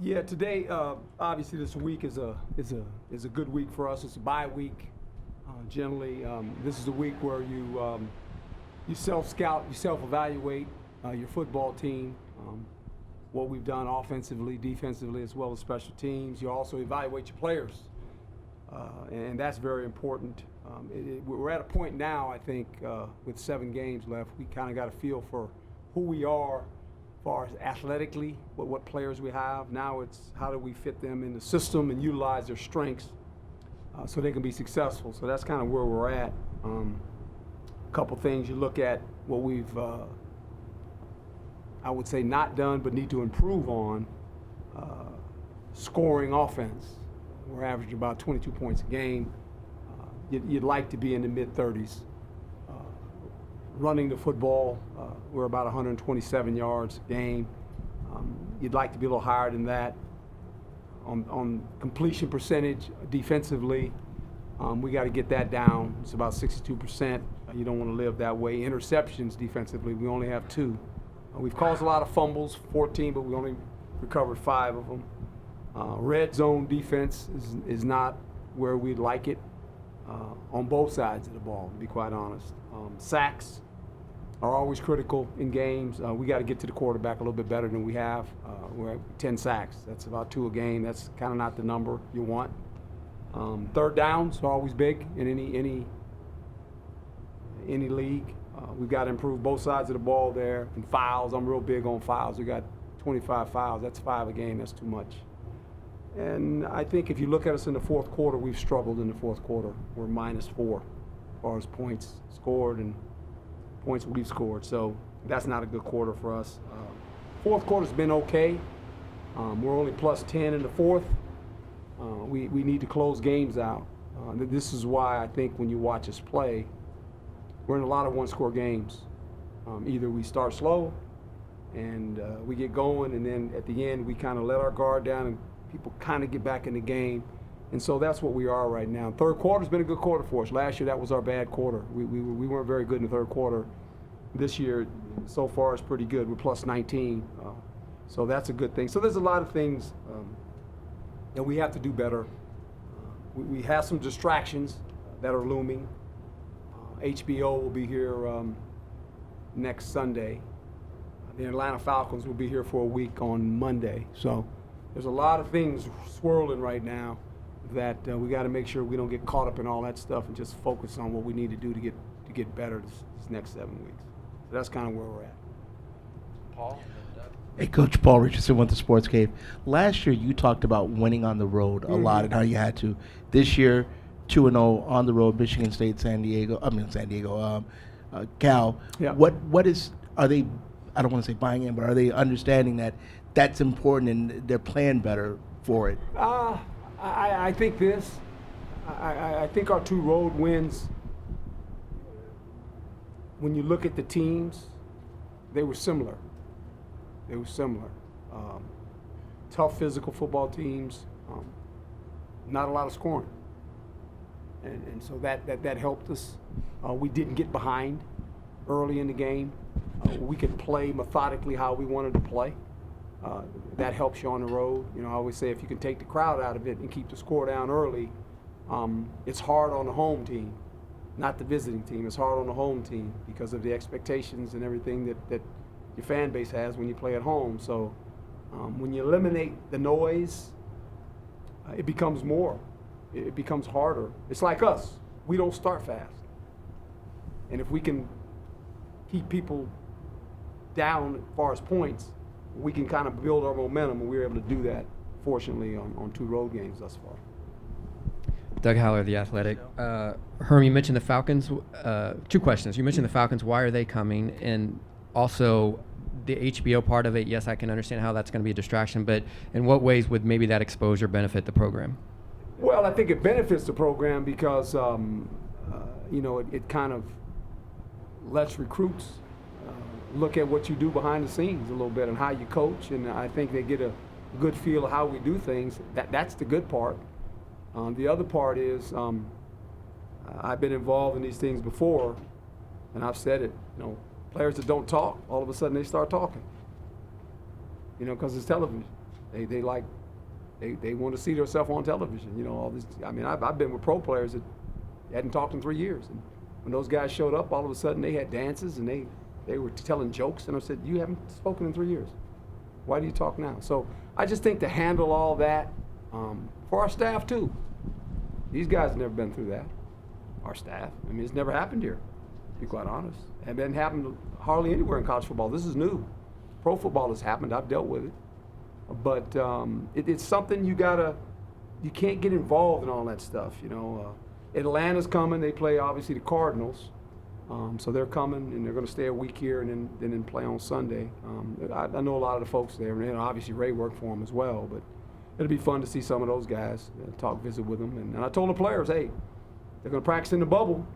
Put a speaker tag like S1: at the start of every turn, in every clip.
S1: Yeah, today obviously this week is a good week for us. It's a bye week. Generally, this is a week where you self-scout, you self-evaluate your football team, what we've done offensively, defensively, as well as special teams. You also evaluate your players, and that's very important. We're at a point now, I think, with 7 games left, we kind of got a feel for who we are as far as athletically, what players we have. Now it's how do we fit them in the system and utilize their strengths so they can be successful. So that's kind of where we're at. A couple things you look at what we've, I would say, not done but need to improve on. Scoring offense. We're averaging about 22 points a game. You'd like to be in the mid-30s. Running the football, we're about 127 yards a game. You'd like to be a little higher than that. On completion percentage, defensively, we got to get that down. It's about 62%. You don't want to live that way. Interceptions defensively, we only have 2. We've caused a lot of fumbles, 14, but we only recovered 5 of them. Red zone defense is not where we'd like it on both sides of the ball, to be quite honest. Sacks are always critical in games. We got to get to the quarterback a little bit better than we have. We're at 10 sacks. That's about 2 a game. That's kind of not the number you want. Third downs are always big in any league. We've got to improve both sides of the ball there. And fouls, I'm real big on fouls. We got 25 fouls. That's 5 a game. That's too much. And I think if you look at us in the fourth quarter, we've struggled in the fourth quarter. We're -4 as far as points scored and points we've scored. So that's not a good quarter for us. Fourth quarter's been okay. We're only +10 in the fourth. We need to close games out. This is why I think when you watch us play, we're in a lot of one-score games. Either we start slow and we get going, and then at the end we kind of let our guard down and people kind of get back in the game. And so that's what we are right now. Third quarter's been a good quarter for us. Last year that was our bad quarter. We weren't very good in the third quarter. This year, so far, it's pretty good. We're +19. So that's a good thing. So there's a lot of things that we have to do better. We have some distractions that are looming. HBO will be here next Sunday. The Atlanta Falcons will be here for a week on Monday. So there's a lot of things swirling right now that we got to make sure we don't get caught up in all that stuff and just focus on what we need to do to get better this next 7 weeks. So that's kind of where we're at.
S2: Paul?
S3: Hey, Coach Paul Richardson with the Sports Cave. Last year, you talked about winning on the road a lot and how you had to. This year, 2-0 on the road, Michigan State, Cal.
S1: Yeah.
S3: Are they, I don't want to say buying in, but are they understanding that that's important and they're playing better for it?
S1: I think this. I think our 2 road wins, when you look at the teams, they were similar. Tough physical football teams, not a lot of scoring. And so that helped us. We didn't get behind early in the game. We could play methodically how we wanted to play. That helps you on the road. You know, I always say if you can take the crowd out of it and keep the score down early, it's hard on the home team, not the visiting team. It's hard on the home team because of the expectations and everything that your fan base has when you play at home. So when you eliminate the noise, it becomes more. It becomes harder. It's like us. We don't start fast. And if we can keep people down as far as points, we can kind of build our momentum, and we were able to do that, fortunately, on 2 road games thus far.
S2: Doug Haller, The Athletic. Herm, you mentioned the Falcons. 2 questions. You mentioned the Falcons. Why are they coming? And also the HBO part of it, yes, I can understand how that's going to be a distraction, but in what ways would maybe that exposure benefit the program?
S1: Well, I think it benefits the program because, it kind of lets recruits look at what you do behind the scenes a little bit and how you coach, and I think they get a good feel of how we do things. That's the good part. The other part is I've been involved in these things before, and I've said it, players that don't talk, all of a sudden they start talking, because it's television. They want to see themselves on television. You know, all this. I mean, I've been with pro players that hadn't talked in 3 years, and when those guys showed up, all of a sudden they had dances and they were telling jokes, and I said, you haven't spoken in 3 years. Why do you talk now? So I just think to handle all that for our staff too. These guys have never been through that. Our staff. I mean, it's never happened here, to be quite honest. It hasn't happened hardly anywhere in college football. This is new. Pro football has happened. I've dealt with it. But it's something you can't get involved in all that stuff, you know. Atlanta's coming. They play, obviously, the Cardinals. So they're coming, and they're going to stay a week here and then play on Sunday. I know a lot of the folks there, and obviously Ray worked for them as well. But it'll be fun to see some of those guys, visit with them. And I told the players, hey, they're going to practice in the bubble.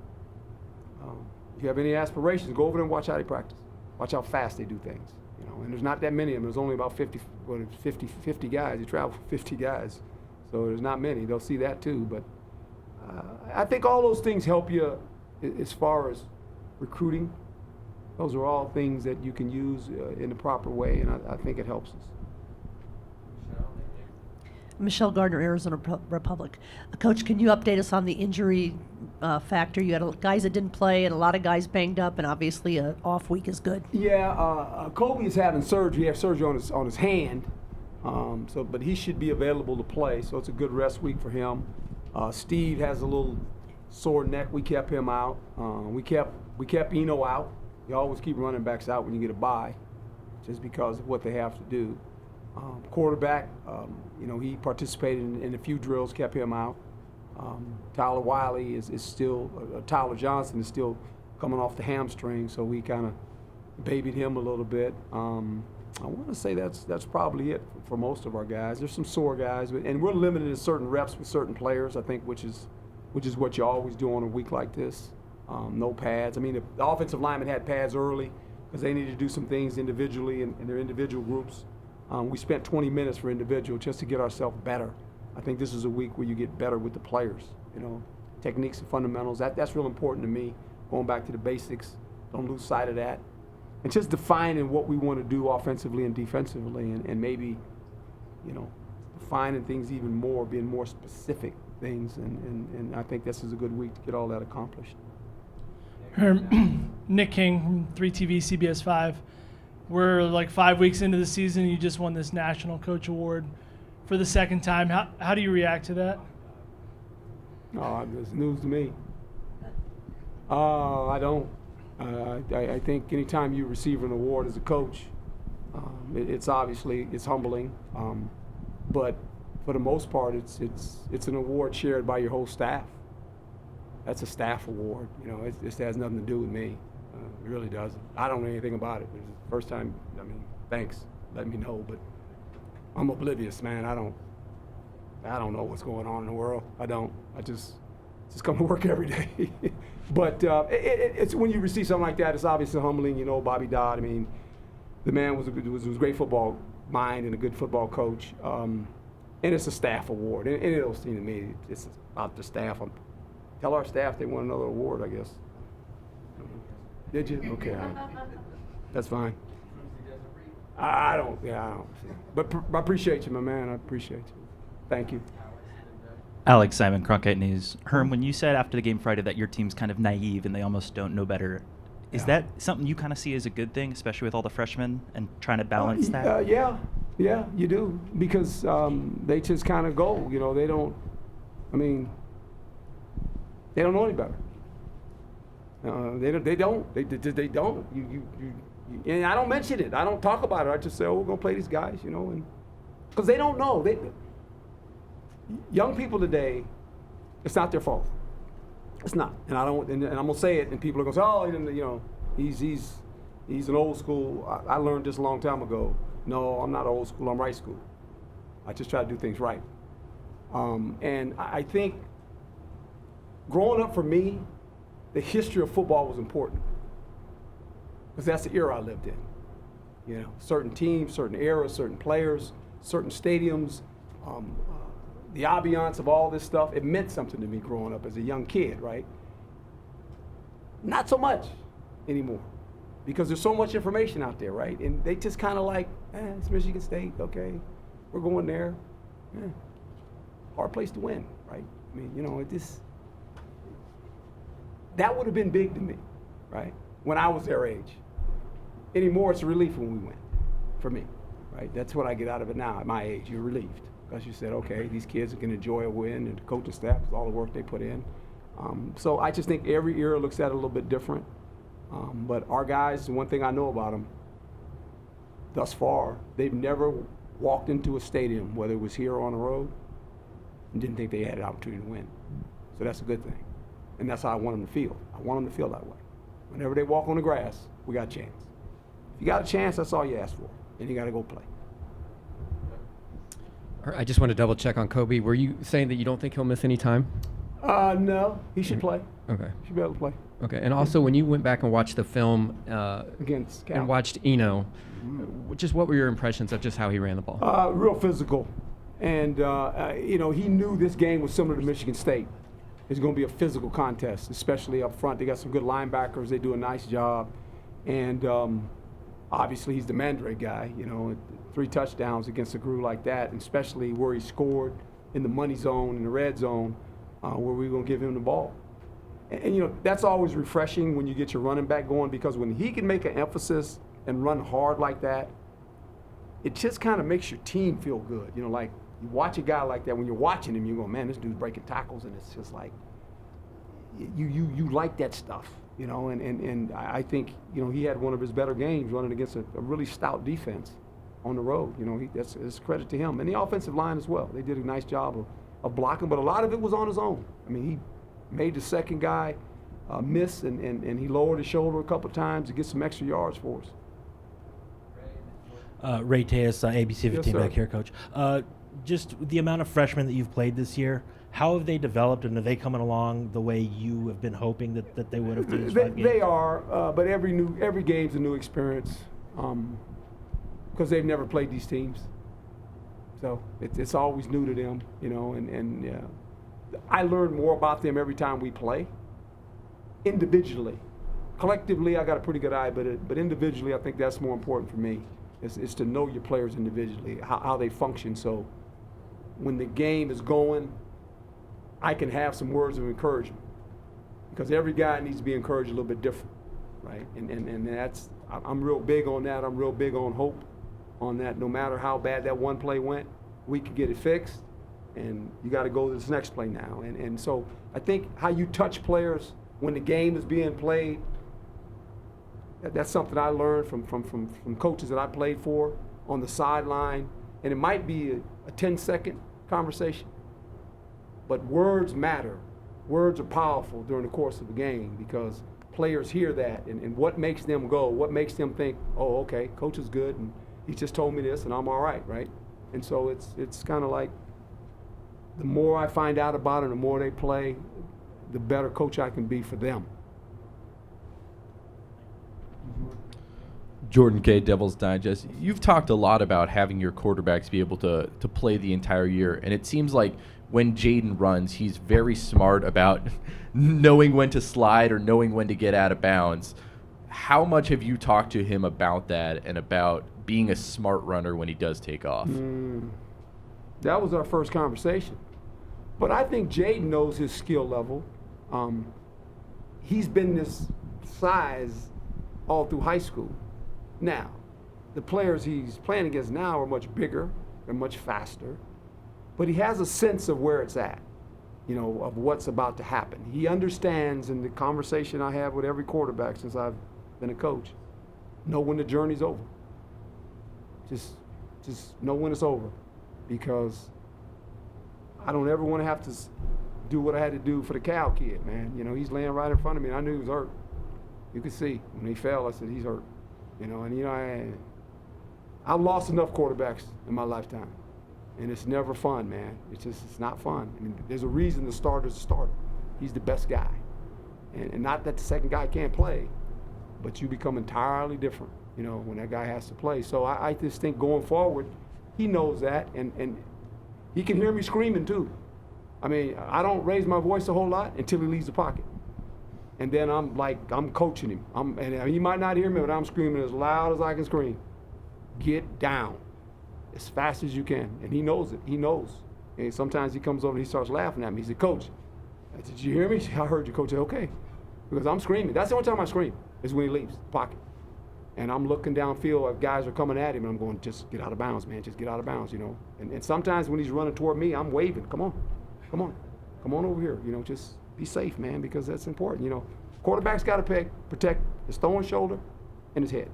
S1: If you have any aspirations, go over there and watch how they practice. Watch how fast they do things. You know, and there's not that many of them. There's only about 50 guys. You travel for 50 guys. So there's not many. They'll see that too. But I think all those things help you as far as recruiting. Those are all things that you can use in the proper way, and I think it helps us.
S4: Michelle Gardner, Arizona Republic. Coach, can you update us on the injury factor? You had guys that didn't play and a lot of guys banged up, and obviously an off week is good.
S1: Yeah, Kobe is having surgery. He has surgery on his hand, but he should be available to play. So it's a good rest week for him. Steve has a little sore neck. We kept him out. We kept Eno out. You always keep running backs out when you get a bye, just because of what they have to do. Quarterback, he participated in a few drills, kept him out. Tyler Wiley is still, Tyler Johnson is still coming off the hamstring, so we kind of babied him a little bit. I want to say that's probably it for most of our guys. There's some sore guys, and we're limited in certain reps with certain players, I think, which is what you always do on a week like this. No pads. I mean, the offensive linemen had pads early because they needed to do some things individually in their individual groups. We spent 20 minutes for individual just to get ourselves better. I think this is a week where you get better with the players, techniques and fundamentals. That's real important to me, going back to the basics. Don't lose sight of that. And just defining what we want to do offensively and defensively, and maybe, defining things even more, being more specific things. And I think this is a good week to get all that accomplished.
S5: Nick King from 3TV, CBS 5. We're like 5 weeks into the season. You just won this National Coach Award for the second time. How do you react to that?
S1: Oh, it's news to me. I don't. I think anytime you receive an award as a coach, it's obviously humbling. But for the most part, it's an award shared by your whole staff. That's a staff award. It has nothing to do with me. It really doesn't. I don't know anything about it. It's the first time. Thanks. Let me know, but I'm oblivious, man. I don't know what's going on in the world. I don't. I just come to work every day. But it's when you receive something like that, it's obviously humbling. Bobby Dodd. The man was a great football mind and a good football coach. And it's a staff award. And it don't seem to me it's about the staff. Tell our staff they want another award, I guess. Did you? Okay. That's fine. I don't. But I appreciate you, my man. I appreciate you. Thank you.
S6: Alex Simon, Cronkite News. Herm, when you said after the game Friday that your team's kind of naive and they almost don't know better, is that something you kind of see as a good thing, especially with all the freshmen and trying to balance that?
S1: Yeah, you do. Because they just kind of go. They don't. They don't know any better. They don't. They don't. And I don't mention it. I don't talk about it. I just say, we're gonna play these guys, and because they don't know. Young people today, it's not their fault. It's not. And I don't. And I'm gonna say it, and people are gonna say, he's an old school. I learned this a long time ago. No, I'm not old school. I'm right school. I just try to do things right. And I think growing up for me, the history of football was important because that's the era I lived in. Certain teams, certain eras, certain players, certain stadiums, the ambiance of all this stuff, it meant something to me growing up as a young kid, right? Not so much anymore because there's so much information out there, right? And they just kind of like, it's Michigan State, okay. we're going there. Yeah. Hard place to win, right? I mean, you know, that would have been big to me, right? When I was their age. Anymore, it's a relief when we win, for me, right? That's what I get out of it now at my age. You're relieved because you said, okay, these kids can enjoy a win, and the coaching staff, all the work they put in. So I just think every era looks at it a little bit different. But our guys, the one thing I know about them, thus far, they've never walked into a stadium, whether it was here or on the road, and didn't think they had an opportunity to win. So that's a good thing. And that's how I want them to feel. I want them to feel that way. Whenever they walk on the grass, we got a chance. If you got a chance, that's all you ask for. And you got to go play.
S2: I just want to double check on Kobe. Were you saying that you don't think he'll miss any time?
S1: No, he should play.
S2: Okay.
S1: He should be able to play.
S2: Okay. And also, when you went back and watched the film
S1: Against Cal.
S2: and watched Eno, just what were your impressions of just how he ran the ball?
S1: Real physical. And, you know, he knew this game was similar to Michigan State. It's going to be a physical contest, especially up front. They got some good linebackers. They do a nice job. And obviously he's the Mandrake guy, you know, 3 touchdowns against a crew like that, and especially where he scored in the money zone, in the red zone, where we're going to give him the ball. And, you know, that's always refreshing when you get your running back going, because when he can make an emphasis and run hard like that, it just kind of makes your team feel good. You know, like you watch a guy like that, when you're watching him, you go, man, this dude's breaking tackles, and it's just like, you like that stuff, you know, and I think, you know, he had one of his better games running against a really stout defense on the road. You know, that's credit to him. And the offensive line as well. They did a nice job of blocking, but a lot of it was on his own. I mean, he made the second guy miss, and he lowered his shoulder a couple of times to get some extra yards for us.
S7: Ray Tejas, ABC 15
S1: Yes,
S7: back here, Coach. Just the amount of freshmen that you've played this year, how have they developed, and are they coming along the way you have been hoping that they would have through these 5 games?
S1: They are, but every game's a new experience because they've never played these teams. So it's always new to them, you know, and I learn more about them every time we play, individually. Collectively, I got a pretty good eye, but individually, I think that's more important for me, is to know your players individually, how they function. So when the game is going, I can have some words of encouragement, because every guy needs to be encouraged a little bit different, right? And that's, I'm real big on that. I'm real big on hope on that. No matter how bad that one play went, we can get it fixed, and you got to go to this next play now. And so I think how you touch players when the game is being played, that's something I learned from coaches that I played for on the sideline. And it might be a 10-second conversation, but words matter. Words are powerful during the course of the game, because players hear that, and what makes them go, what makes them think, oh, okay, coach is good, and he just told me this, and I'm all right, right? And so it's kind of like, the more I find out about it, the more they play, the better coach I can be for them.
S8: Jordan K., Devil's Digest. You've talked a lot about having your quarterbacks be able to play the entire year, and it seems like when Jaden runs, he's very smart about knowing when to slide or knowing when to get out of bounds. How much have you talked to him about that and about being a smart runner when he does take off?
S1: That was our first conversation. But I think Jaden knows his skill level. He's been this size all through high school. Now, the players he's playing against now are much bigger, they're much faster, but he has a sense of where it's at, you know, of what's about to happen. He understands, in the conversation I have with every quarterback since I've been a coach, know when the journey's over. Just know when it's over, because I don't ever want to have to do what I had to do for the Cal kid, man. You know, he's laying right in front of me, and I knew he was hurt. You could see when he fell, I said, he's hurt. You know, and you know, I've lost enough quarterbacks in my lifetime, and it's never fun, man. It's not fun. I mean, there's a reason the starter's a starter. He's the best guy, and not that the second guy can't play, but you become entirely different, you know, when that guy has to play. So I just think going forward, he knows that, and he can hear me screaming too. I mean, I don't raise my voice a whole lot until he leaves the pocket. And then I'm coaching him. And he might not hear me, but I'm screaming as loud as I can scream. Get down. as fast as you can. And he knows it. He knows. And sometimes he comes over and he starts laughing at me. He said, Coach, I said, did you hear me? I heard you, Coach. I said, okay. Because I'm screaming. That's the only time I scream, is when he leaves the pocket. And I'm looking downfield, guys are coming at him, and I'm going, just get out of bounds, man. Just get out of bounds, you know. And sometimes when he's running toward me, I'm waving. Come on. Come on. Come on over here. You know, just be safe, man, because that's important. You know, quarterback's got to protect his throwing shoulder and his head.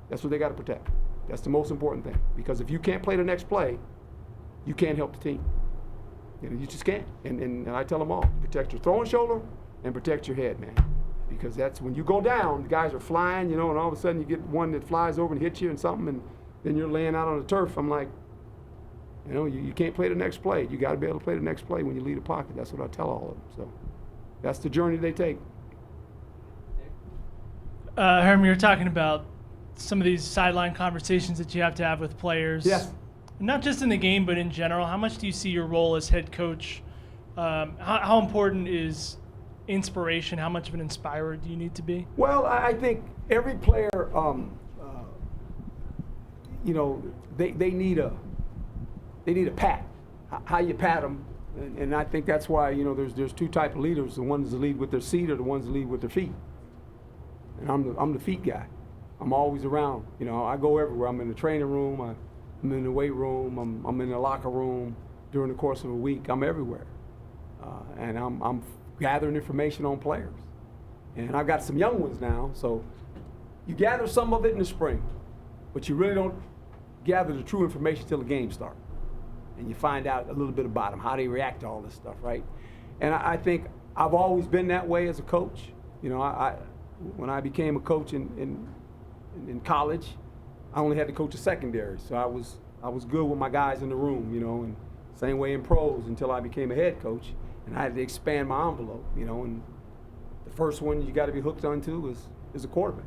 S1: That's what they got to protect. That's the most important thing. Because if you can't play the next play, you can't help the team. You know, you just can't. And I tell them all, protect your throwing shoulder and protect your head, man. Because that's when you go down, the guys are flying, you know, and all of a sudden you get one that flies over and hits you and something, and then you're laying out on the turf. I'm like, you know, you can't play the next play. You got to be able to play the next play when you leave the pocket. That's what I tell all of them. So that's the journey they take.
S5: Herm, you're talking about some of these sideline conversations that you have to have with players.
S1: Yes.
S5: Not just in the game, but in general. How much do you see your role as head coach? How important is inspiration? How much of an inspirer do you need to be?
S1: Well, I think every player, you know, they need a pat. How you pat them, and I think that's why, you know, there's two type of leaders: the ones that lead with their seat, or the ones that lead with their feet. And I'm the feet guy. I'm always around. You know, I go everywhere. I'm in the training room. I'm in the weight room. I'm in the locker room during the course of a week. I'm everywhere, and I'm gathering information on players. And I've got some young ones now, so you gather some of it in the spring, but you really don't gather the true information till the game starts. And you find out a little bit about them, how they react to all this stuff, right? And I think I've always been that way as a coach. You know, when I became a coach in college, I only had to coach a secondary, so I was good with my guys in the room, you know, and same way in pros until I became a head coach. And I had to expand my envelope, you know, and the first one you got to be hooked onto is a quarterback.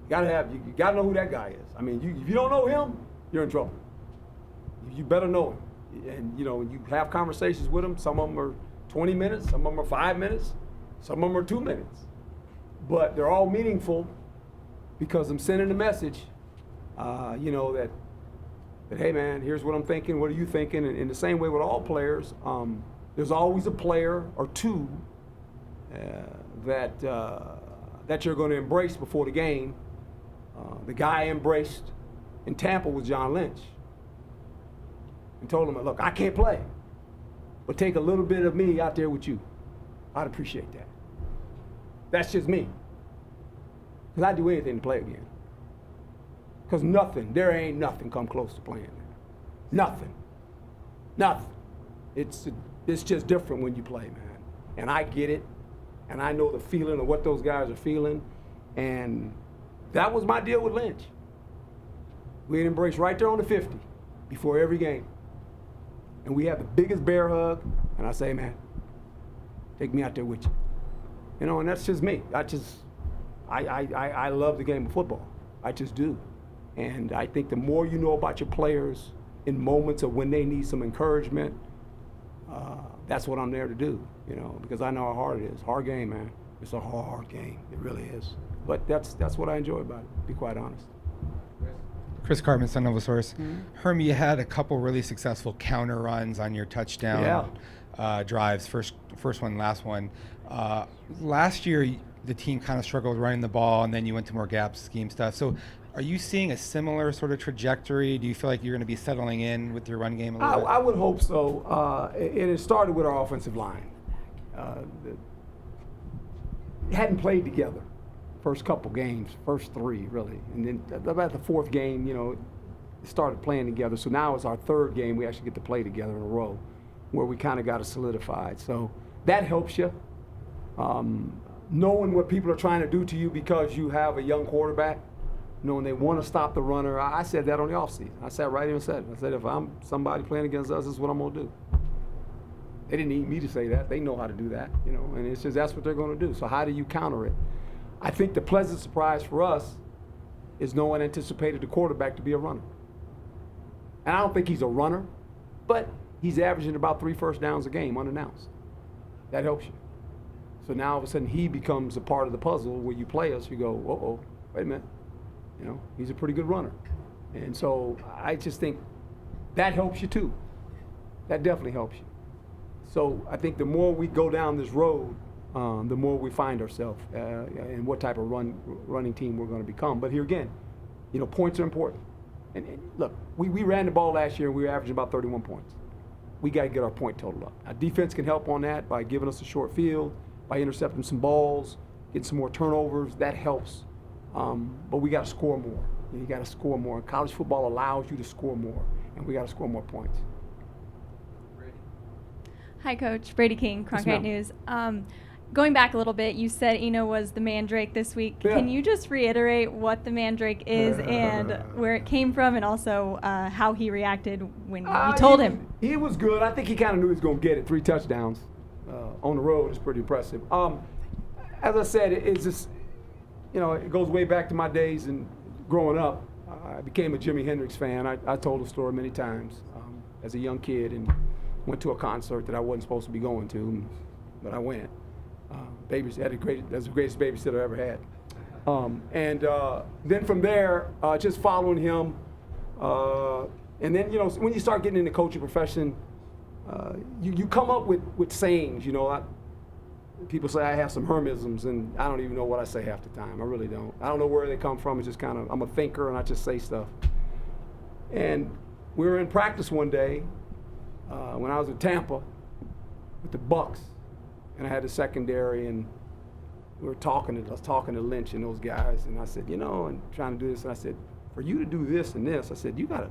S1: You got to know who that guy is. I mean, if you don't know him, you're in trouble. You better know him. And, you know, you have conversations with him. Some of them are 20 minutes, some of them are 5 minutes, some of them are 2 minutes. But they're all meaningful because I'm sending a message, you know, that hey, man, here's what I'm thinking, what are you thinking? And in the same way with all players, there's always a player or two that you're going to embrace before the game. The guy I embraced in Tampa was John Lynch, and told him, look, I can't play, but take a little bit of me out there with you. I'd appreciate that. That's just me. Because I'd do anything to play again. Because there ain't nothing come close to playing. Nothing. It's just different when you play, man. And I get it, and I know the feeling of what those guys are feeling, and that was my deal with Lynch. We'd embrace right there on the 50 before every game. And we have the biggest bear hug, and I say, man, take me out there with you. You know, and that's just me. I love the game of football. I just do. And I think the more you know about your players in moments of when they need some encouragement, that's what I'm there to do, you know, because I know how hard it is. Hard game, man. It's a hard game. It really is. But that's what I enjoy about it, to be quite honest.
S9: Chris Cartman, Sun Nova Source. Herm, you had a couple really successful counter runs on your touchdown drives, first one, last one. Last year, the team kind of struggled running the ball, and then you went to more gap scheme stuff. So are you seeing a similar sort of trajectory? Do you feel like you're going to be settling in with your run game a little bit?
S1: I would hope so. It started with our offensive line. Hadn't played together first couple games, first three really. And then about the fourth game, you know, it started playing together. So now it's our third game. We actually get to play together in a row where we kind of got it solidified. So that helps you. Knowing what people are trying to do to you because you have a young quarterback, knowing they want to stop the runner. I said that on the offseason. I sat right here and said it. I said, if I'm somebody playing against us, this is what I'm going to do. They didn't need me to say that. They know how to do that, you know, and it's just that's what they're going to do. So how do you counter it? I think the pleasant surprise for us is no one anticipated the quarterback to be a runner. And I don't think he's a runner, but he's averaging about 3 first downs a game unannounced. That helps you. So now all of a sudden he becomes a part of the puzzle where you play us, you go, uh-oh, wait a minute. You know, he's a pretty good runner. And so I just think that helps you too. That definitely helps you. So I think the more we go down this road, the more we find ourselves and what type of running team we're going to become. But here again, points are important. And look, we ran the ball last year and we were averaging about 31 points. We got to get our point total up. Our defense can help on that by giving us a short field, by intercepting some balls, getting some more turnovers. That helps. But we got to score more. You got to score more. College football allows you to score more, and we got to score more points.
S10: Hi, Coach. Brady King, Cronkite News. Going back a little bit, you said Eno was the Mandrake this week.
S1: Yeah.
S10: Can you just reiterate what the Mandrake is and where it came from, and also how he reacted when you told him?
S1: He was good. I think he kind of knew he was going to get it. 3 touchdowns on the road is pretty impressive. As I said, it's just, it goes way back to my days and growing up. I became a Jimi Hendrix fan. I told the story many times as a young kid and went to a concert that I wasn't supposed to be going to, but I went. That's the greatest babysitter I ever had. Then from there, just following him, and then when you start getting in the coaching profession, you come up with sayings. People say I have some Hermisms, and I don't even know what I say half the time. I really don't. I don't know where they come from. It's just I'm a thinker, and I just say stuff. And we were in practice one day when I was in Tampa with the Bucks. And I had the secondary, and I was talking to Lynch and those guys, and I said, and trying to do this, and I said, for you to do this and this, I said, you gotta,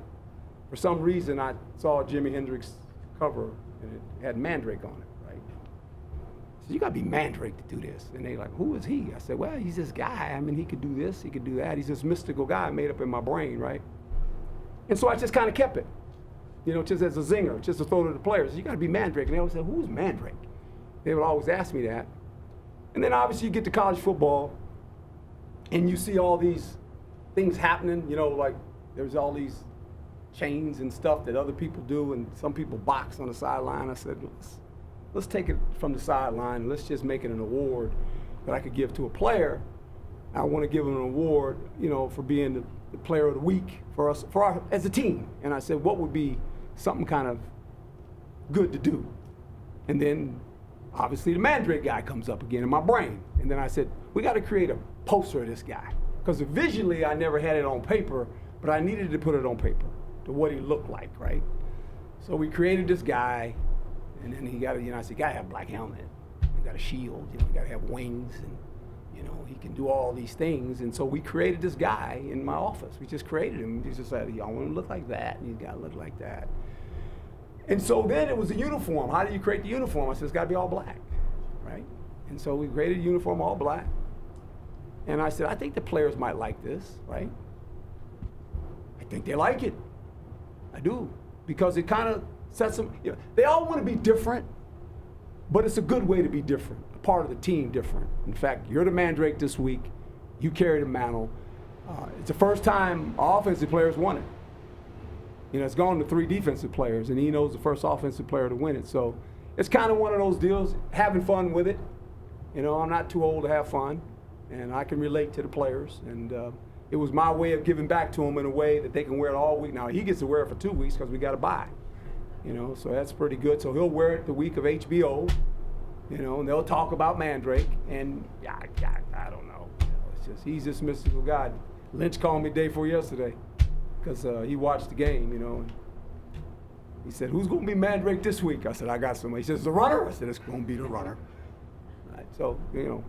S1: for some reason I saw a Jimi Hendrix cover, and it had Mandrake on it, right? I said, you gotta be Mandrake to do this. And they like, who is he? I said, well, he's this guy. I mean, he could do this, he could do that. He's this mystical guy made up in my brain, right? And so I just kind of kept it, just as a zinger, just to throw to the players. You gotta be Mandrake. And they always said, who's Mandrake? They would always ask me that. And then obviously you get to college football and you see all these things happening, like there's all these chains and stuff that other people do, and some people box on the sideline. I said, let's take it from the sideline and let's just make it an award that I could give to a player. I want to give him an award, for being the player of the week for us, as a team. And I said, what would be something kind of good to do? And then obviously the Mandrake guy comes up again in my brain. And then I said, we got to create a poster of this guy. Because visually I never had it on paper, but I needed to put it on paper to what he looked like, right? So we created this guy, and then he got I said, you got to have a black helmet. You got a shield, you got to have wings, and he can do all these things. And so we created this guy in my office. We just created him. He just said, I want him to look like that, and he's got to look like that. And so then it was a uniform. How do you create the uniform? I said, it's got to be all black, right? And so we created a uniform all black. And I said, I think the players might like this, right? I think they like it. I do. Because it kind of sets them, they all want to be different, but it's a good way to be different, a part of the team different. In fact, you're the Mandrake this week. You carry the mantle. It's the first time our offensive players won it. It's gone to 3 defensive players, and Eno's the first offensive player to win it. So it's kind of one of those deals, having fun with it. I'm not too old to have fun, and I can relate to the players. And it was my way of giving back to them in a way that they can wear it all week. Now, he gets to wear it for 2 weeks because we got to buy, so that's pretty good. So he'll wear it the week of HBO, and they'll talk about Mandrake. And I don't know. He's this mystical guy. Lynch called me day before yesterday, because he watched the game, He said, who's going to be Mandrake this week? I said, I got somebody. He says, the runner? I said, it's going to be the runner. Right. So,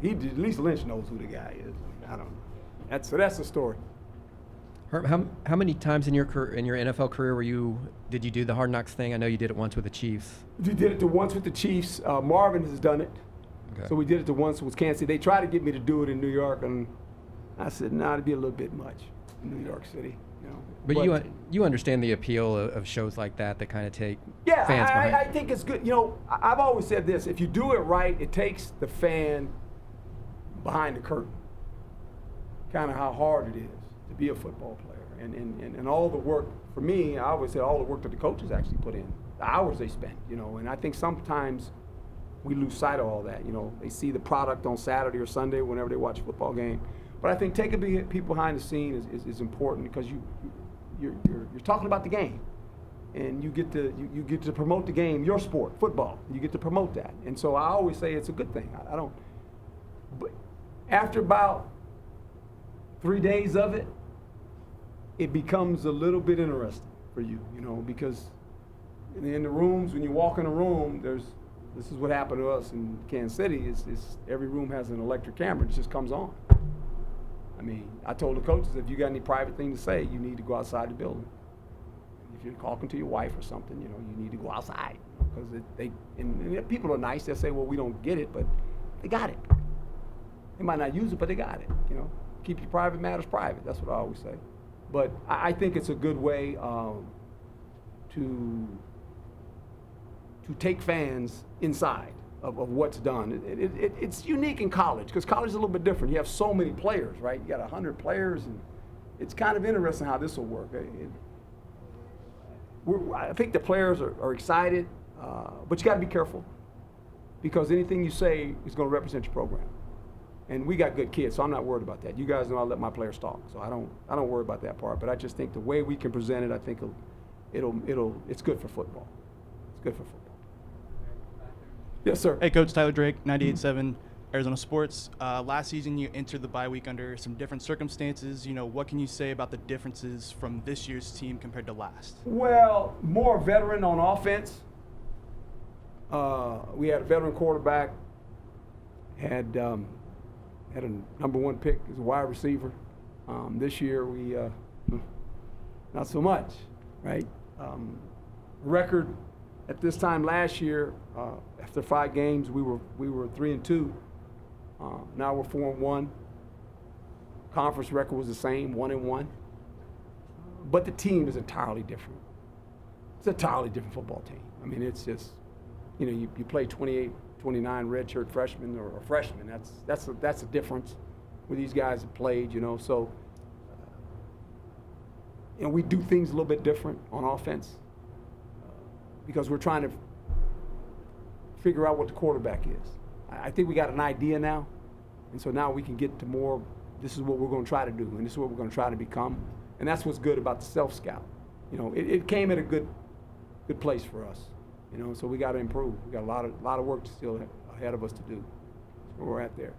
S1: he at least Lynch knows who the guy is. I don't know. That's the story.
S2: Herm, how many times in your NFL career did you do the Hard Knocks thing? I know you did it once with the Chiefs.
S1: We did it once with the Chiefs. Marvin has done it. Okay. So we did it once with Kansas City. They tried to get me to do it in New York, and I said, it'd be a little bit much in New York City.
S2: But you understand the appeal of shows like that kind of take fans behind.
S1: I think it's good. I've always said this: if you do it right, it takes the fan behind the curtain. Kind of how hard it is to be a football player, and all the work. For me, I always say all the work that the coaches actually put in, the hours they spent. And I think sometimes we lose sight of all that. They see the product on Saturday or Sunday whenever they watch a football game. But I think taking people behind the scene is important, because you you're talking about the game, and you get to promote the game, your sport, football. You get to promote that, and so I always say it's a good thing. I don't. But after about 3 days of it, it becomes a little bit interesting for you, because in the rooms, when you walk in a room, this is what happened to us in Kansas City, is every room has an electric camera, it just comes on. I mean, I told the coaches, if you got any private thing to say, you need to go outside the building. If you're talking to your wife or something, you need to go outside, because and people are nice, they'll say, well, we don't get it, but they got it. They might not use it, but they got it, Keep your private matters private, that's what I always say. But I think it's a good way to take fans inside of what's done. It's unique in college, because college is a little bit different. You have so many players, right? You got 100 players, and it's kind of interesting how this will work. I think the players are excited, but you got to be careful, because anything you say is going to represent your program. And we got good kids, so I'm not worried about that. You guys know I let my players talk, so I don't worry about that part. But I just think the way we can present it, I think it's good for football. It's good for football. Yes, sir.
S11: Hey, Coach, Tyler Drake, 98.7 Arizona Sports. Last season, you entered the bye week under some different circumstances. What can you say about the differences from this year's team compared to last?
S1: Well, more veteran on offense. We had a veteran quarterback, had a number 1 pick as a wide receiver. This year, we not so much, right? Record at this time last year, after 5 games, we were 3-2. Now we're 4-1. Conference record was the same, 1-1. But the team is entirely different. It's an entirely different football team. I mean, it's just, you play 28, 29 redshirt freshmen or freshmen. That's a difference where these guys have played. So we do things a little bit different on offense, because we're trying to figure out what the quarterback is. I think we got an idea now, and so now we can get to more, this is what we're going to try to do, and this is what we're going to try to become, and that's what's good about the self-scout. It came at a good place for us, so we got to improve. We got a lot of work still ahead of us to do. That's where we're at there.